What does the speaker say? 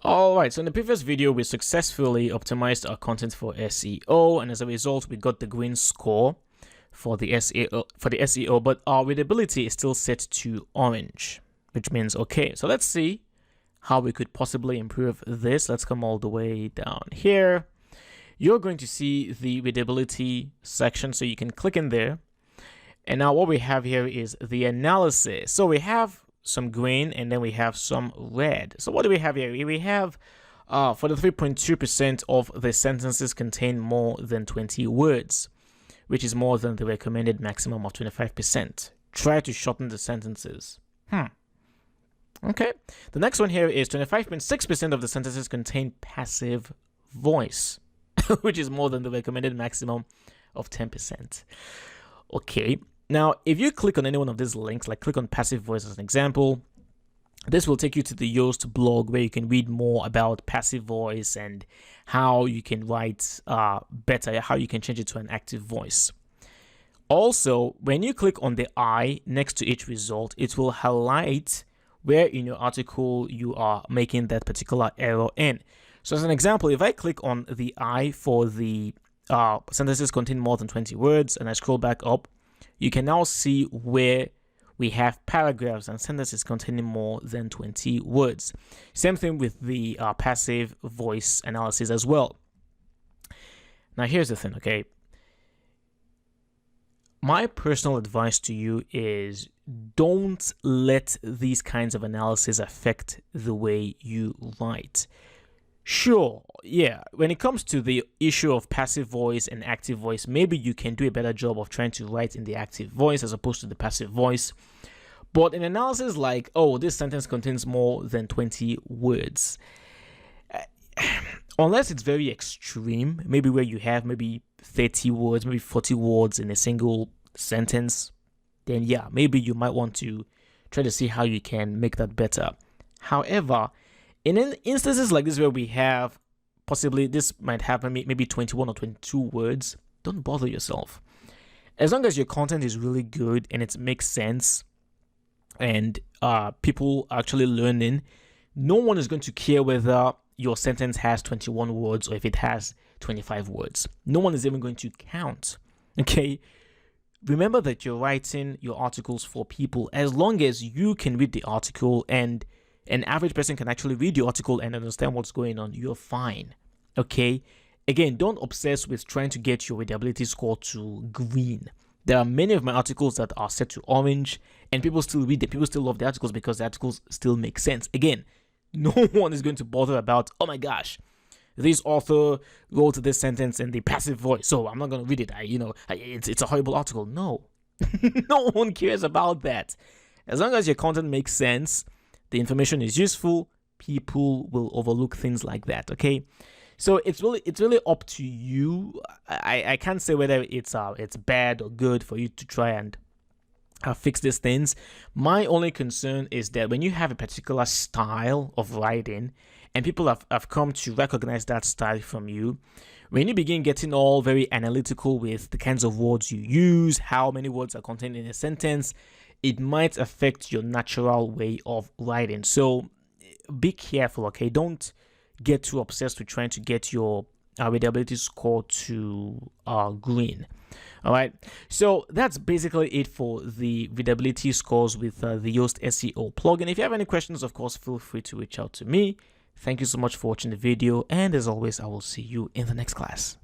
Alright, so in the previous video, we successfully optimized our content for SEO, and as a result, we got the green score for the SEO, but our readability is still set to orange, which means okay. So let's see how we could possibly improve this. Let's come all the way down here. You're going to see the readability section, so you can click in there. And now what we have here is the analysis. So we have some green and then we have some red. So what do we have here? We have for the 3.2% of the sentences contain more than 20 words, which is more than the recommended maximum of 25%. Try to shorten the sentences. Okay. The next one here is 25.6% of the sentences contain passive voice, which is more than the recommended maximum of 10%. Okay. Now, if you click on any one of these links, like click on passive voice as an example, this will take you to the Yoast blog where you can read more about passive voice and how you can write better, how you can change it to an active voice. Also, when you click on the I next to each result, it will highlight where in your article you are making that particular error in. So as an example, if I click on the I for the sentences contain more than 20 words and I scroll back up, you can now see where we have paragraphs and sentences containing more than 20 words. Same thing with the passive voice analysis as well. Now, here's the thing, okay? My personal advice to you is don't let these kinds of analysis affect the way you write. Sure, yeah, when it comes to the issue of passive voice and active voice, maybe you can do a better job of trying to write in the active voice as opposed to the passive voice. But in analysis like, oh, this sentence contains more than 20 words, unless it's very extreme, maybe where you have maybe 30 words, maybe 40 words in a single sentence, then yeah, maybe you might want to try to see how you can make that better. However, in instances like this where we have possibly this might have maybe 21 or 22 words, don't bother yourself. As long as your content is really good and it makes sense and people are actually learning, no one is going to care whether your sentence has 21 words or if it has 25 words. No one is even going to count. Okay? Remember that you're writing your articles for people. As long as you can read the article and an average person can actually read the article and understand what's going on, you're fine. Okay? Again, don't obsess with trying to get your readability score to green. There are many of my articles that are set to orange and people still read them. People still love the articles because the articles still make sense. Again, no one is going to bother about, oh my gosh, this author wrote this sentence in the passive voice, so I'm not going to read it. It's a horrible article. No. No one cares about that. As long as your content makes sense, the information is useful, people will overlook things like that, okay? So it's really up to you. I can't say whether it's bad or good for you to try and fix these things. My only concern is that when you have a particular style of writing and people have come to recognize that style from you, when you begin getting all very analytical with the kinds of words you use, how many words are contained in a sentence, it might affect your natural way of writing. So be careful, okay? Don't get too obsessed with trying to get your readability score to green. All right, so that's basically it for the readability scores with the Yoast SEO plugin. If you have any questions, of course, feel free to reach out to me. Thank you so much for watching the video, and as always, I will see you in the next class.